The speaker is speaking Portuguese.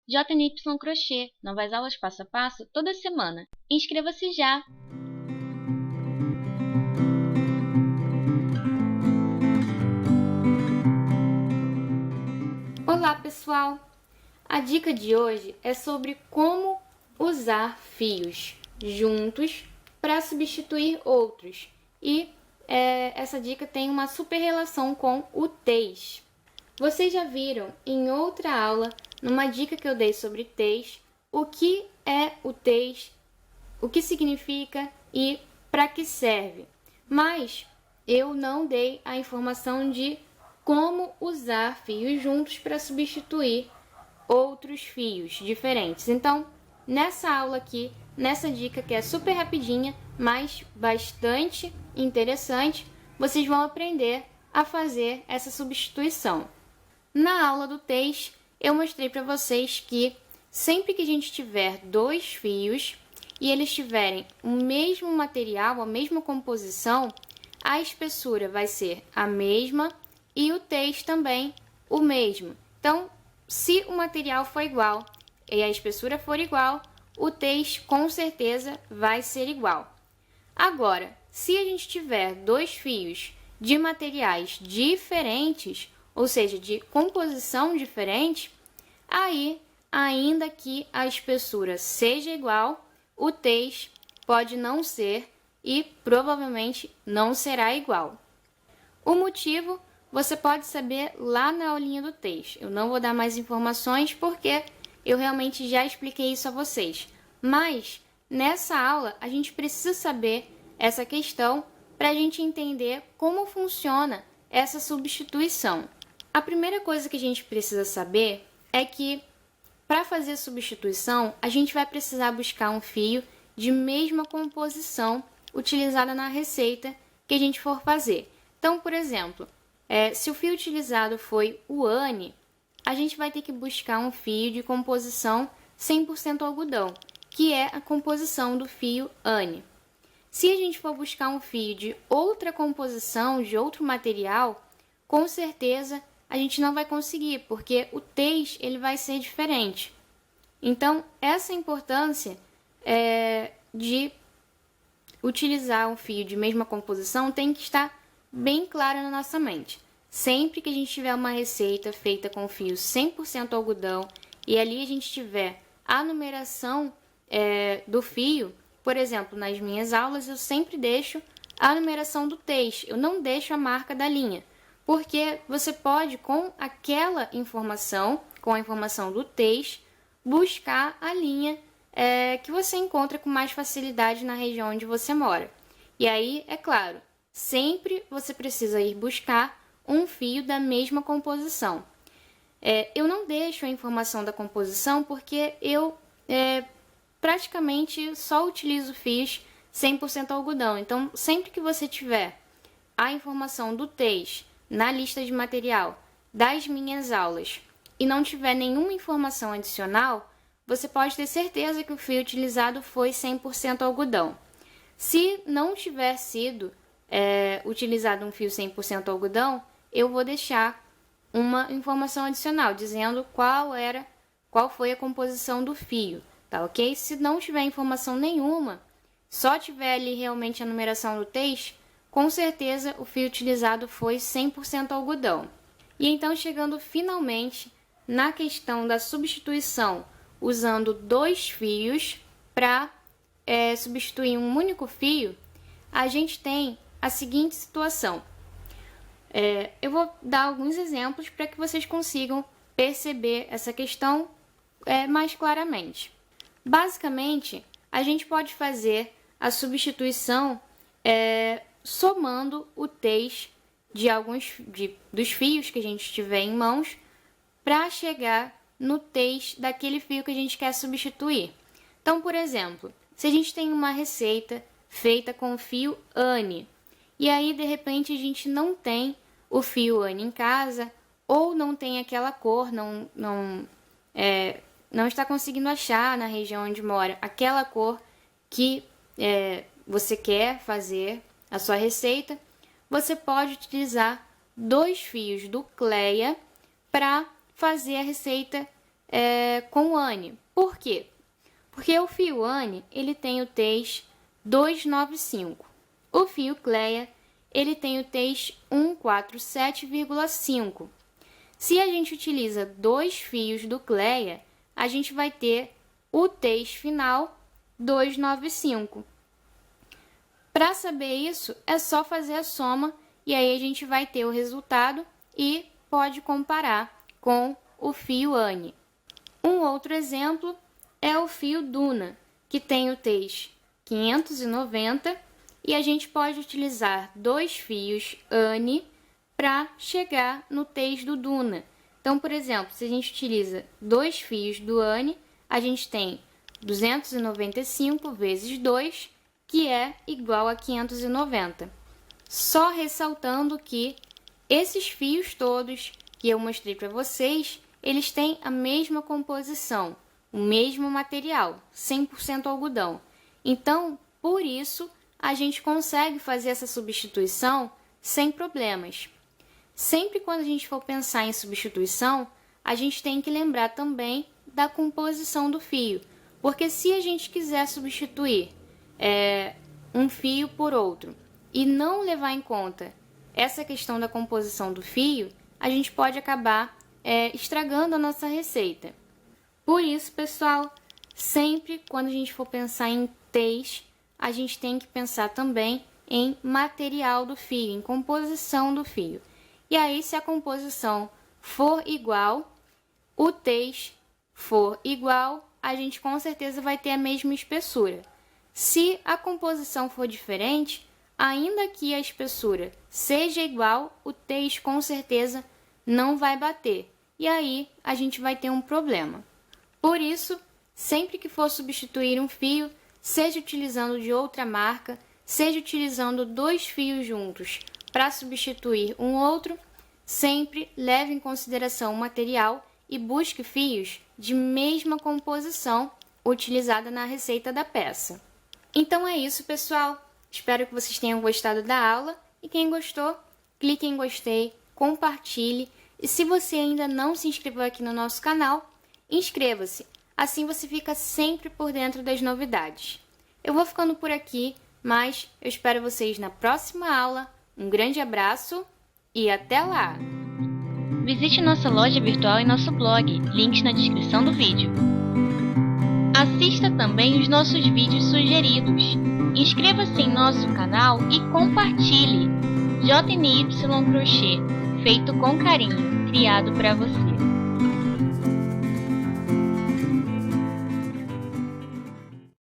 JNY Crochê, novas aulas passo a passo toda semana. Inscreva-se já! Olá, pessoal! A dica de hoje é sobre como usar fios juntos para substituir outros. E essa dica tem uma super relação com o TES. Vocês já viram em outra aula, numa dica que eu dei sobre TES, o que é o TES, o que significa e para que serve. Mas eu não dei a informação de como usar fios juntos para substituir outros fios diferentes. Então, nessa aula aqui, nessa dica que é super rapidinha, mas bastante interessante, vocês vão aprender a fazer essa substituição. Na aula do TES, eu mostrei para vocês que sempre que a gente tiver dois fios e eles tiverem o mesmo material, a mesma composição, a espessura vai ser a mesma e o TES também o mesmo. Então, se o material for igual e a espessura for igual, o TES com certeza vai ser igual. Agora, se a gente tiver dois fios de materiais diferentes, ou seja, de composição diferente, aí, ainda que a espessura seja igual, o TES pode não ser e provavelmente não será igual. O motivo você pode saber lá na aulinha do TES. Eu não vou dar mais informações porque eu realmente já expliquei isso a vocês. Mas nessa aula a gente precisa saber essa questão para a gente entender como funciona essa substituição. A primeira coisa que a gente precisa saber é que para fazer a substituição a gente vai precisar buscar um fio de mesma composição utilizada na receita que a gente for fazer. Então, por exemplo, se o fio utilizado foi o ane, a gente vai ter que buscar um fio de composição 100% algodão, que é a composição do fio ane. Se a gente for buscar um fio de outra composição, de outro material, com certeza a gente não vai conseguir, porque o TES ele vai ser diferente. Então, essa importância de utilizar um fio de mesma composição tem que estar bem clara na nossa mente. Sempre que a gente tiver uma receita feita com fio 100% algodão e ali a gente tiver a numeração do fio, por exemplo, nas minhas aulas eu sempre deixo a numeração do TES, eu não deixo a marca da linha, porque você pode, com aquela informação, com a informação do TES, buscar a linha que você encontra com mais facilidade na região onde você mora. E aí, é claro, sempre você precisa ir buscar um fio da mesma composição. Eu não deixo a informação da composição porque eu praticamente só utilizo fios 100% algodão. Então, sempre que você tiver a informação do TES na lista de material das minhas aulas e não tiver nenhuma informação adicional, você pode ter certeza que o fio utilizado foi 100% algodão. Se não tiver sido utilizado um fio 100% algodão, eu vou deixar uma informação adicional dizendo qual foi a composição do fio, tá ok? Se não tiver informação nenhuma, só tiver ali realmente a numeração do TES, com certeza o fio utilizado foi 100% algodão. E então, chegando finalmente na questão da substituição usando dois fios para substituir um único fio, a gente tem a seguinte situação. Eu vou dar alguns exemplos para que vocês consigam perceber essa questão mais claramente. Basicamente, a gente pode fazer a substituição somando o TES dos fios que a gente tiver em mãos para chegar no TES daquele fio que a gente quer substituir. Então, por exemplo, se a gente tem uma receita feita com fio ane, e aí de repente a gente não tem o fio ane em casa, ou não tem aquela cor, não está conseguindo achar na região onde mora aquela cor que você quer fazer a sua receita, você pode utilizar dois fios do Cleia para fazer a receita com ane. Por quê? Porque o fio ane, ele tem o TES 295. O fio Cleia, ele tem o TES 147,5. Se a gente utiliza 2 fios do Cleia, a gente vai ter o TES final 295. Para saber isso, é só fazer a soma e aí a gente vai ter o resultado e pode comparar com o fio ane. Um outro exemplo é o fio Duna, que tem o TES 590 e a gente pode utilizar 2 fios ane para chegar no TES do Duna. Então, por exemplo, se a gente utiliza 2 fios do ane, a gente tem 295 vezes 2, que é igual a 590. Só ressaltando que esses fios todos que eu mostrei para vocês, eles têm a mesma composição, o mesmo material, 100% algodão. Então, por isso, a gente consegue fazer essa substituição sem problemas. Sempre quando a gente for pensar em substituição, a gente tem que lembrar também da composição do fio, porque se a gente quiser substituir um fio por outro e não levar em conta essa questão da composição do fio, a gente pode acabar estragando a nossa receita. Por isso, pessoal, sempre quando a gente for pensar em TES, a gente tem que pensar também em material do fio, em composição do fio. E aí, se a composição for igual, o TES for igual, a gente com certeza vai ter a mesma espessura. Se a composição for diferente, ainda que a espessura seja igual, o TES com certeza não vai bater. E aí, a gente vai ter um problema. Por isso, sempre que for substituir um fio, seja utilizando de outra marca, seja utilizando 2 fios juntos para substituir um outro, sempre leve em consideração o material e busque fios de mesma composição utilizada na receita da peça. Então é isso, pessoal. Espero que vocês tenham gostado da aula e quem gostou, clique em gostei, compartilhe e se você ainda não se inscreveu aqui no nosso canal, inscreva-se. Assim você fica sempre por dentro das novidades. Eu vou ficando por aqui, mas eu espero vocês na próxima aula. Um grande abraço e até lá! Visite nossa loja virtual e nosso blog, links na descrição do vídeo. Assista também os nossos vídeos sugeridos. Inscreva-se em nosso canal e compartilhe. JNY Crochê, feito com carinho, criado para você.